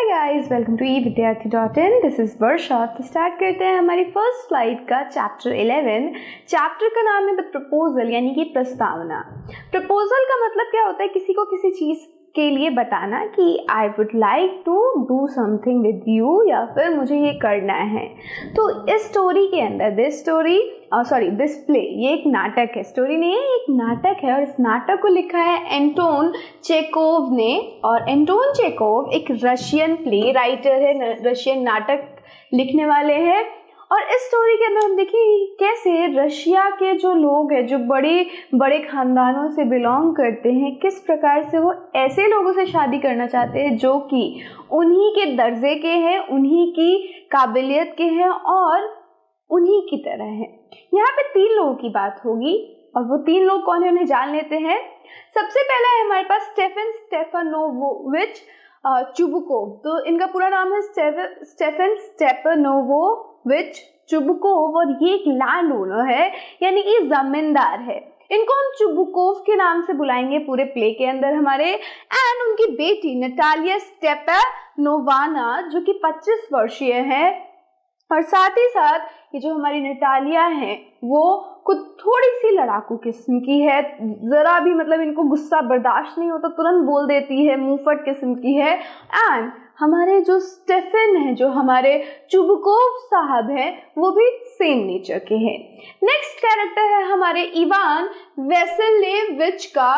Hi guys, welcome to evidyarthi.in। This is Varsha. तो start करते हैं हमारी फर्स्ट स्लाइड का चैप्टर 11। चैप्टर का नाम है द प्रपोजल, यानी कि प्रस्तावना। प्रपोजल का मतलब क्या होता है? किसी को किसी चीज के लिए बताना कि I would like to do something with you, या फिर मुझे ये करना है। तो इस स्टोरी के अंदर दिस प्ले, ये एक नाटक है, स्टोरी नहीं है, एक नाटक है। और इस नाटक को लिखा है एंटोन चेकोव ने। और एंटोन चेकोव एक रशियन प्ले राइटर है, रशियन नाटक लिखने वाले हैं। और इस स्टोरी के अंदर हम देखिए कैसे रशिया के जो लोग हैं, जो बड़े बड़े खानदानों से बिलोंग करते हैं, किस प्रकार से वो ऐसे लोगों से शादी करना चाहते हैं जो कि उन्हीं के दर्जे के हैं, उन्हीं की काबिलियत के हैं और उन्हीं की तरह है। यहाँ पे 3 लोगों की बात होगी और वो 3 लोग कौन है उन्हें जान लेते हैं। सबसे पहला है हमारे पास स्टेफन स्टेफानोविच चुबुकोव। तो इनका पूरा नाम है स्टेफन स्टेफानोविच चुबुकोव और ये एक लैंड ओनर है, यानी कि जमींदार है। इनको हम चुबुकोव के नाम से बुलाएंगे पूरे प्ले के अंदर हमारे। एंड उनकी बेटी नटालिया स्टेपानोवाना जो कि 25 वर्षीय है। और साथ ही साथ ये जो हमारी नटालिया है वो कुछ थोड़ी सी लड़ाकू किस्म की है, जरा भी मतलब इनको गुस्सा बर्दाश्त नहीं होता, तुरंत बोल देती है, मुंहफट किस्म की है। एंड हमारे जो स्टेफन है, जो हमारे चुबुकोव साहब हैं, वो भी सेम नेचर के हैं। नेक्स्ट कैरेक्टर है हमारे इवान वेसेलेविच का।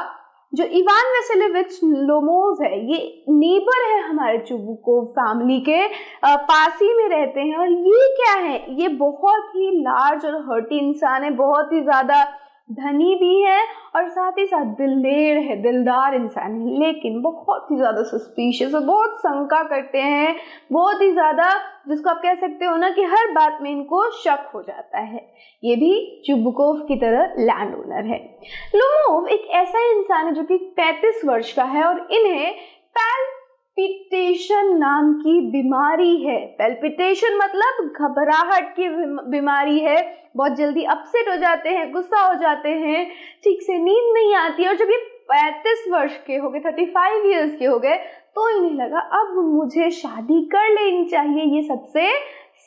जो इवान वेसेलेविच लोमोव है, ये नेबर है हमारे चुबुकोव फैमिली के, पास ही में रहते हैं। और ये क्या है? ये बहुत ही लार्ज और हर्टी इंसान है, बहुत ही ज्यादा धनी भी है और साथ ही साथ दिलदार है, दिलदार इंसान है, लेकिन बहुत ही ज्यादा सस्पिशियस और बहुत शंका करते हैं, बहुत ही ज्यादा, जिसको आप कह सकते हो ना कि हर बात में इनको शक हो जाता है। ये भी चुबुकोव की तरह लैंड ओनर है। लोमोव एक ऐसा इंसान है जो कि 35 वर्ष का है और इन्हें पैल्पिटेशन नाम की बीमारी है। पैल्पिटेशन मतलब घबराहट की बीमारी है। बहुत जल्दी अपसेट हो जाते हैं, गुस्सा हो जाते हैं, ठीक से नींद नहीं आती है। और जब ये 35 वर्ष के हो गए, 35 इयर्स के हो गए, तो इन्हें लगा अब मुझे शादी कर लेनी चाहिए, ये सबसे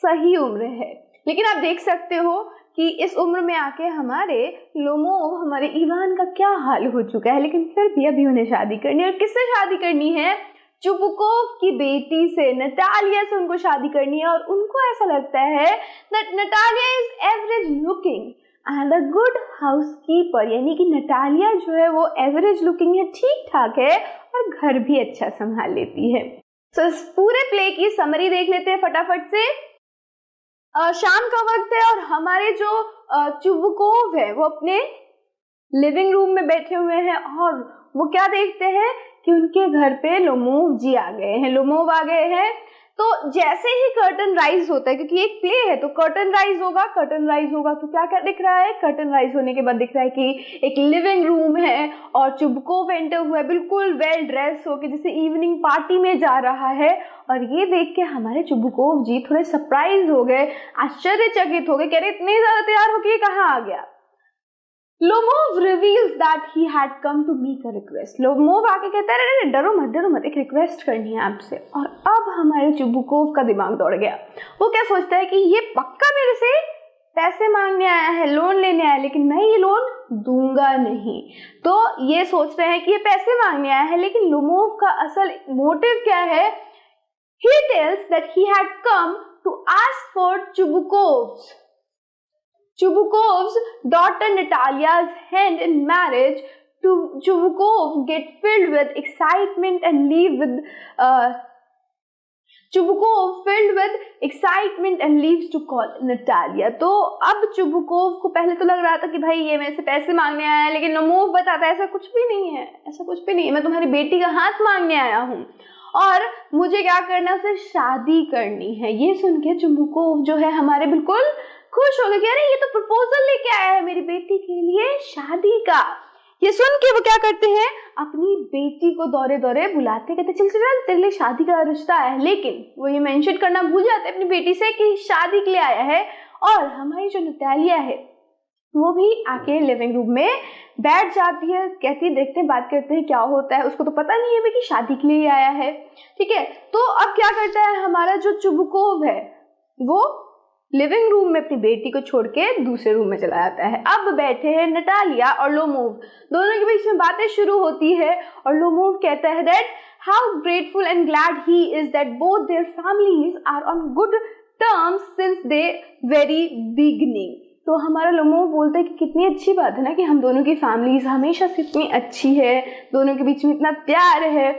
सही उम्र है। लेकिन आप देख सकते हो कि इस उम्र में आके हमारे लोमोव, हमारे इवान का क्या हाल हो चुका है। लेकिन फिर भी अभी उन्हें शादी करनी है। और किससे शादी करनी है? चुबुकोव की बेटी से, नटालिया से उनको शादी करनी है। और उनको ऐसा लगता है that Natalia is average looking and a good housekeeper, यानी कि नटालिया जो है वो एवरेज लुकिंग है, ठीक ठाक है और घर भी अच्छा संभाल लेती है। तो इस पूरे प्ले की समरी देख लेते हैं फटाफट से। शाम का वक्त है और हमारे जो चुबुकोव है वो अपने लिविंग रूम में बैठे हुए हैं और वो क्या देखते हैं कि उनके घर पे लोमोव जी आ गए हैं, लोमोव आ गए हैं। तो जैसे ही कर्टन राइज होता है, क्योंकि एक प्ले है तो कर्टन राइज होगा तो क्या क्या दिख रहा है? कर्टन राइज होने के बाद दिख रहा है कि एक लिविंग रूम है और चुबुकोव एंटर हुआ है बिल्कुल वेल ड्रेस होके, जैसे इवनिंग पार्टी में जा रहा है। और ये देख के हमारे चुबुकोव जी थोड़े सरप्राइज हो गए, आश्चर्यचकित हो गए, कह रहे इतने ज्यादा तैयार होके कहाँ आ गया। Lomov reveals that he had come to make a request। Lomov आके कहता है अरे डरो मत, एक रिक्वेस्ट करनी है आपसे। और अब हमारे चुबुकोव का दिमाग दौड़ गया। वो क्या सोचता है कि ये पक्का मेरे से पैसे मांगने आया है, लोन लेने आया है, लेकिन मैं ये लोन दूंगा नहीं। तो ये सोच रहे हैं कि ये पैसे मांगने आया है, लेकिन लोमोव का असल मोटिव क्या है? He tells that he had come to ask for Chubukov's daughter Natalia's hand in marriage. To Chubukov get filled with excitement and leaves to call Natalia। तो अब चुबुकोव को पहले तो लग रहा था कि भाई ये मेरे से पैसे मांगने आया है, लेकिन लोमोव बताता है ऐसा कुछ भी नहीं है, मैं तुम्हारी बेटी का हाथ मांगने आया हूँ और मुझे क्या करना है, उसे शादी करनी है। ये सुन के चुबुकोव जो है हमारे बिल्कुल खुश हो गए कि अरे ये तो प्रपोजल लेके आया है मेरी बेटी के लिए शादी का। ये सुन के वो क्या करते हैं, अपनी बेटी को दौरे दौरे बुलाते, कहते चल तेरे लिए शादी का रिश्ता आया है। लेकिन वो ये मेंशन करना भूल जाते अपनी बेटी से कि शादी के लिए आया है। और हमारी जो नटालिया है वो भी आके लिविंग रूम में बैठ जाती है, कहती है देखते हैं बात करते हैं क्या होता है। उसको तो पता नहीं है कि शादी के लिए आया है, ठीक है। तो अब क्या करता है हमारा जो चुबकोव है, वो लिविंग रूम में अपनी बेटी को छोड़ के दूसरे रूम में चला जाता है। अब बैठे हैं नटालिया और लोमोव, दोनों के बीच में बातें शुरू होती है और लोमोव कहता है that how grateful and glad he is that both their families are on good terms since the very beginning. तो हमारा लोमोव बोलता है कि कितनी अच्छी बात है ना कि हम दोनों की फैमिलीज हमेशा से इतनी अच्छी है, दोनों के बीच में इतना प्यार है।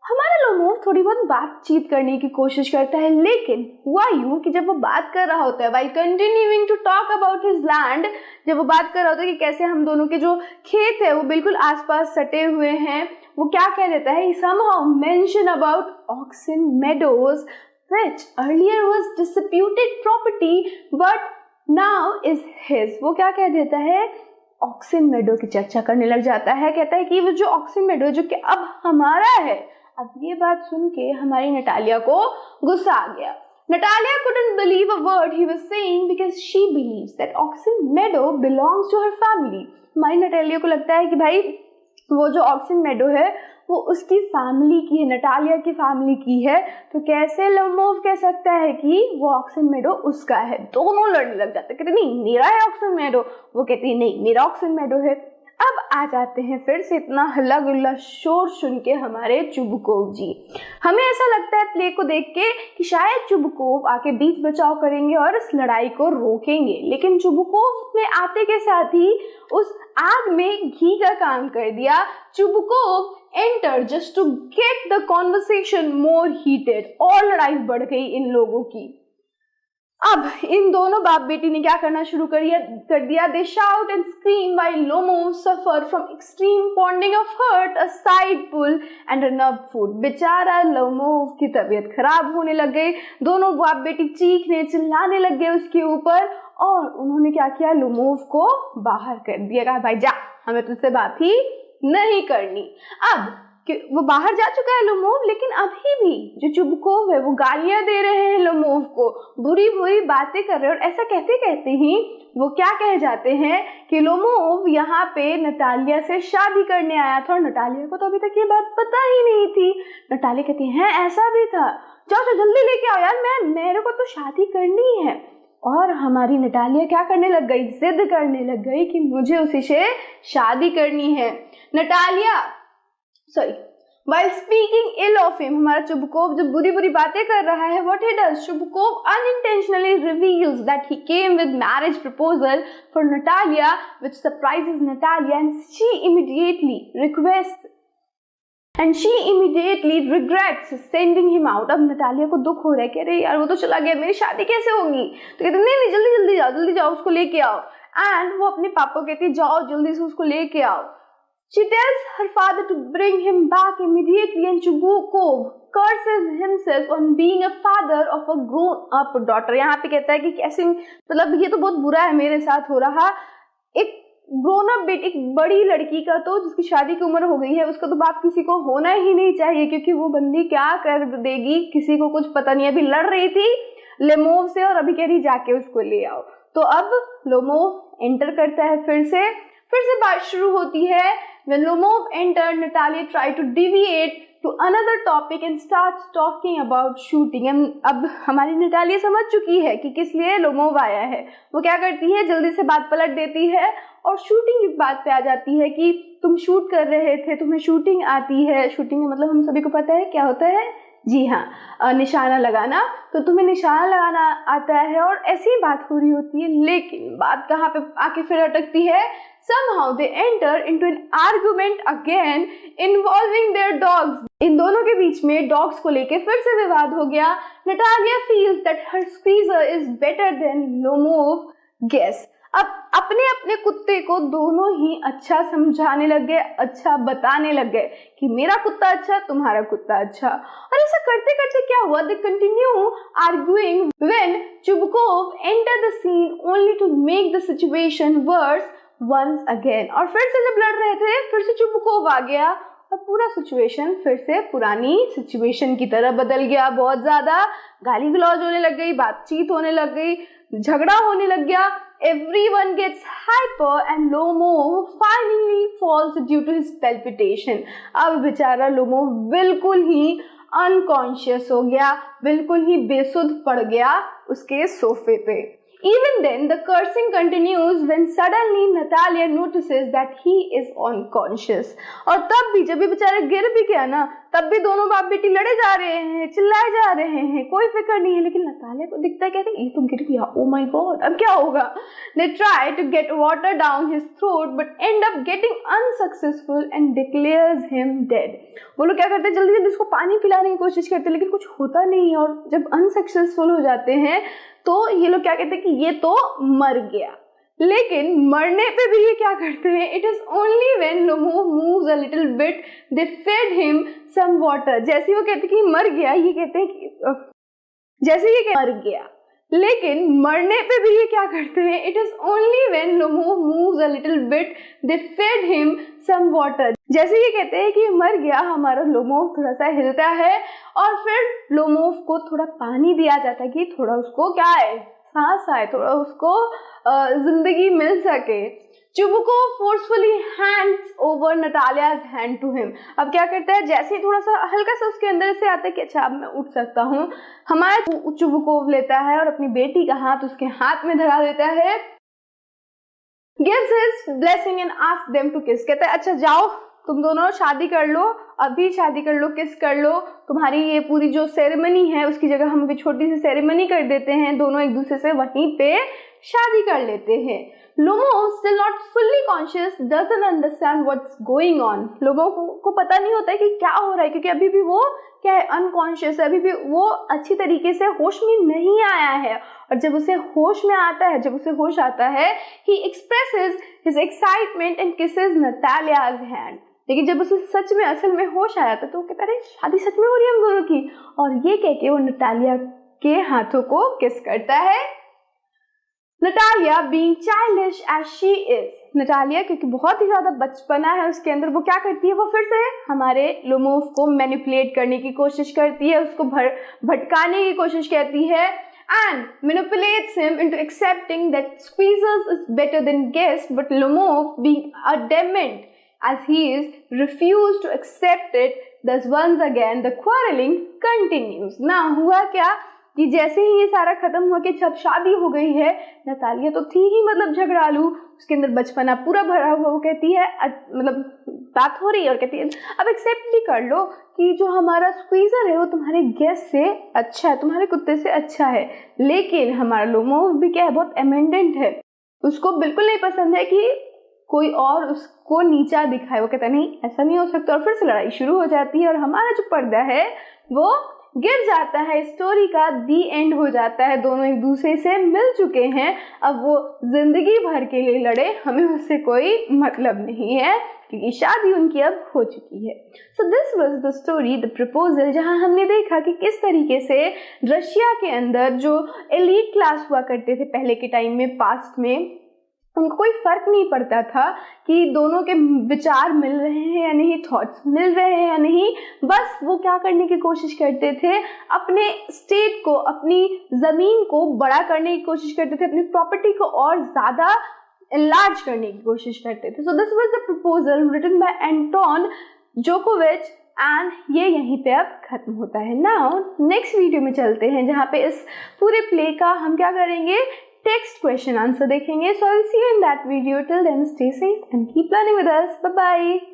हमारा लोमोव थोड़ी बहुत बातचीत करने की कोशिश करता है, लेकिन हुआ यूं कि जब वो बात कर रहा होता है while continuing to talk about his land, जब वो बात कर रहा होता है कि कैसे हम दोनों के जो खेत है वो बिल्कुल आसपास सटे हुए हैं, वो क्या कह देता है, he somehow mentioned about Oxen Meadows which earlier was disputed property but now is his। वो क्या कह देता है, ऑक्सिन मेडो की चर्चा करने लग जाता है। कहता है कि वो जो ऑक्सिन मेडो जो कि अब हमारा है। अब ये बात सुन के हमारी नटालिया को गुस्सा आ गया। Natalia couldn't believe a word he was saying because she believes that Oxen Meadow belongs to her family। हमारी नटालिया को लगता है कि भाई वो जो ऑक्सिन मेडो है वो उसकी फैमिली की है, नटालिया की फैमिली की है। तो कैसे लोमोव कह सकता है कि वो ऑक्सिन मेडो उसका है। दोनों लड़ने लग जाते, कहते नहीं मेरा है ऑक्सिन मेडो, वो कहती है नहीं मेरा ऑक्सिन मेडो है। अब आ जाते हैं फिर से इतना हल्ला गुल्ला शोर सुन के हमारे चुबकोव जी। हमें ऐसा लगता है प्ले को देख के कि शायद चुबकोव आके बीच बचाव करेंगे और इस लड़ाई को रोकेंगे, लेकिन चुबकोव ने आते के साथ ही उस आग में घी का काम कर दिया। Chubukov enter just to get the conversation more heated, और लड़ाई बढ़ गई इन लोगों की। अब इन दोनों बाप बेटी ने क्या करना शुरू कर दिया, they shout and scream while Lomov suffer from extreme pounding of heart, a side pull and a nerve food. बेचारा लोमोव की तबीयत खराब होने लग गई, दोनों बाप बेटी चीखने चिल्लाने लग गए उसके ऊपर, और उन्होंने क्या किया, लोमोव को बाहर कर दिया, कहा भाई जा हमें तुझसे बात ही नहीं करनी। अब कि वो बाहर जा चुका है लोमोव, लेकिन अभी भी जो चुबकोव है वो गालियां दे रहे हैं लोमोव को, बुरी बुरी बातें कर रहे हैं। और ऐसा कहते कहते ही वो क्या कह जाते हैं कि लोमोव यहाँ पे नटालिया से शादी करने आया था, और नटालिया को तो अभी तक ये बात पता ही नहीं थी। नटालिया कहती है ऐसा भी था, जाओ जल्दी लेके आओ यार, मेरे को तो शादी करनी है। और हमारी नटालिया क्या करने लग गई, जिद करने लग गई कि मुझे उसी से शादी करनी है। Natalia while speaking ill of him, हमारा चुबकोव जब बुरी बुरी बातें कर रहा है, what he does, Chubukov unintentionally reveals that he came with marriage proposal for Natalia, which surprises Natalia, and she immediately regrets sending him out। अब Natalia को दुख हो रहा है कि अरे यार वो तो चला गया, मेरी शादी कैसे होगी। तो कहते नहीं जल्दी जाओ उसको लेके आओ। एंड वो अपने पापा को कहती जाओ जल्दी से उसको लेके आओ। She tells her father to bring him back immediately, and Chubukov curses himself on being a father of a grown-up daughter। यहाँ पे कहता है कि कैसे, मतलब ये तो बहुत बुरा है मेरे साथ हो रहा, एक ग्रोन अप बेटी, एक बड़ी लड़की का तो जिसकी शादी की उम्र हो गई है उसका तो बाप किसी को होना ही नहीं चाहिए, क्योंकि वो बंदी क्या कर देगी किसी को कुछ पता नहीं। अभी लड़ रही थी लोमोव से और अभी कह रही जाके उसको ले आओ। तो अब लोमोव एंटर करता है, फिर से बात शुरू होती है। When Lomov entered, Natalia tried to deviate to another topic and starts talking about shooting। अब हमारी नटालिया समझ चुकी है कि किस लिए लोमोव आया है। वो क्या करती है, जल्दी से बात पलट देती है और शूटिंग की बात पे आ जाती है कि तुम शूट कर रहे थे, तुम्हें शूटिंग आती है। शूटिंग का मतलब हम सभी को पता है क्या होता है, जी हाँ, निशाना लगाना। तो तुम्हें निशाना लगाना आता है और ऐसी बात हो रही होती है, लेकिन बात कहाँ पे आके फिर अटकती है। Somehow they enter into an argument again involving their dogs। इन दोनों के बीच में डॉग्स को लेके फिर से विवाद हो गया। Natalia feels that her squeezer is better than Lomov guess। अब अपने अपने कुत्ते को दोनों ही अच्छा समझाने लग गए, अच्छा बताने लग गए कि मेरा कुत्ता अच्छा, तुम्हारा कुत्ता अच्छा। और ऐसा करते करते क्या हुआ, they continue arguing when Chubukov entered the scene only to make the situation worse once again। और फिर से जब लड़ रहे थे फिर से चुबकोव आ गया और पूरा सिचुएशन फिर से पुरानी सिचुएशन की तरह बदल गया। बहुत ज्यादा गाली गलौज होने लग गई, बातचीत होने लग गई, झगड़ा होने लग गया। everyone gets hyper and Lomov finally falls due to his palpitation. अब बेचारा लोमो बिल्कुल ही अनकॉन्शियस हो गया, बिल्कुल ही बेसुध पड़ गया उसके सोफे पे. Even then, the cursing continues when suddenly Natalia notices that he is unconscious. और तब भी जब भी बेचारा गिर भी गया ना, तब भी दोनों बाप बेटी लड़े जा रहे हैं, चिल्लाए जा रहे हैं, कोई फिक्र नहीं है. लेकिन नतालिया को दिखता है, कहते हैं ये तो गिर गया, oh my God, अब क्या होगा. They try to get water down his throat but end up getting unsuccessful and declares him dead. वो लोग क्या करते हैं, जल्दी जल्दी उसको पानी पिलाने की कोशिश करते हैं, लेकिन कुछ होता नहीं. और जब अनसक्सेसफुल हो जाते हैं तो ये लोग क्या कहते हैं कि ये तो मर गया. लेकिन मरने पे भी ये क्या करते हैं, it is only when Lomov moves a little bit they fed him some water. जैसे वो कहते हैं कि मर गया, ये कहते हैं कि जैसे ये मर गया, लेकिन मरने पे भी ये क्या करते हैं, it is only when Lomov moves a little bit they fed him some water. जैसे ये कहते हैं कि मर गया, हमारा लोमोव थोड़ा सा हिलता है और फिर लोमोव को थोड़ा पानी दिया जाता है कि थोड़ा उसको क्या है, सांस आए, थोड़ा उसको जिंदगी मिल सके. Chubukov forcefully hands over Natalia's hand to him. अब क्या करता है, जैसे ही थोड़ा सा हल्का सा उसके अंदर से आता है कि अच्छा अब मैं उठ सकता हूँ, हमारा चुबुको लेता है और अपनी बेटी का हाथ उसके हाथ में धरा देता है. gives his blessing and asks them to kiss. कहता है अच्छा जाओ तुम दोनों शादी कर लो, अभी शादी कर लो, किस कर लो. तुम्हारी ये पूरी जो सेरेमनी है उसकी जगह हम अभी छोटी सी सेरेमनी कर देते हैं, दोनों एक दूसरे से वहीं पे शादी कर लेते हैं. लोमो still not fully conscious doesn't understand what's going on. लोमो को पता नहीं होता है कि क्या हो रहा है, क्योंकि अभी भी वो क्या है, अनकॉन्शियस है, अभी भी वो अच्छी तरीके से होश में नहीं आया है. और जब उसे होश में आता है, जब उसे होश आता है, he expresses his excitement and kisses Natalia's hand. लेकिन जब उसे सच में असल में होश आया था तो वो कहता है शादी सच में हो रही है हम दोनों की, और ये कह के वो नटालिया के हाथों को किस करता है. Natalia being childish as she is, Natalia क्योंकि बहुत ही ज्यादा बचपना है उसके अंदर, वो क्या करती है, वो फिर से हमारे लोमोव को मैनिपुलेट करने की कोशिश करती है, उसको भटकाने की कोशिश करती है. And manipulates him into accepting that Squeezers is better than Guest, but Lomov, being adamant as he is, refused to accept it. Thus once again the quarreling continues. ना हुआ क्या कि जैसे ही ये सारा खत्म हुआ कि जब शादी हो गई है, नतालिया तो थी ही मतलब झगड़ालू, उसके अंदर बचपना पूरा भरा हुआ. वो कहती है मतलब बात हो रही है और कहती है अब एक्सेप्ट भी कर लो कि जो हमारा स्क्वीजर है वो तुम्हारे गेस्ट से अच्छा है, तुम्हारे कुत्ते से अच्छा है. लेकिन हमारा लोमोव भी क्या है, बहुत एमेंडेंट है, उसको बिल्कुल नहीं पसंद है कि कोई और उसको नीचा दिखाए. वो कहता नहीं ऐसा नहीं हो सकता, और फिर से लड़ाई शुरू हो जाती है और हमारा जो पर्दा है वो गिर जाता है. स्टोरी का दी एंड हो जाता है, दोनों एक दूसरे से मिल चुके हैं, अब वो जिंदगी भर के लिए लड़े, हमें उससे कोई मतलब नहीं है क्योंकि शादी उनकी अब हो चुकी है. सो this was the story the proposal, जहां हमने देखा कि किस तरीके से रशिया के अंदर जो एलीट क्लास हुआ करते थे पहले के टाइम में, पास्ट में, उनको कोई फर्क नहीं पड़ता था कि दोनों के विचार मिल रहे हैं या नहीं, थॉट्स मिल रहे हैं या नहीं. बस वो क्या करने की कोशिश करते थे, अपने स्टेट को, अपनी जमीन को बड़ा करने की कोशिश करते थे, अपनी प्रॉपर्टी को और ज्यादा एनलार्ज करने की कोशिश करते थे. So this was the proposal written by Anton जोकोविच, एंड ये यहीं पे अब खत्म होता है. नाउ नेक्स्ट वीडियो में चलते हैं जहाँ पे इस पूरे प्ले का हम क्या करेंगे, टेक्स्ट क्वेश्चन आंसर देखेंगे. So I'll see you in that video. Till then, stay safe and keep learning with us. Bye bye.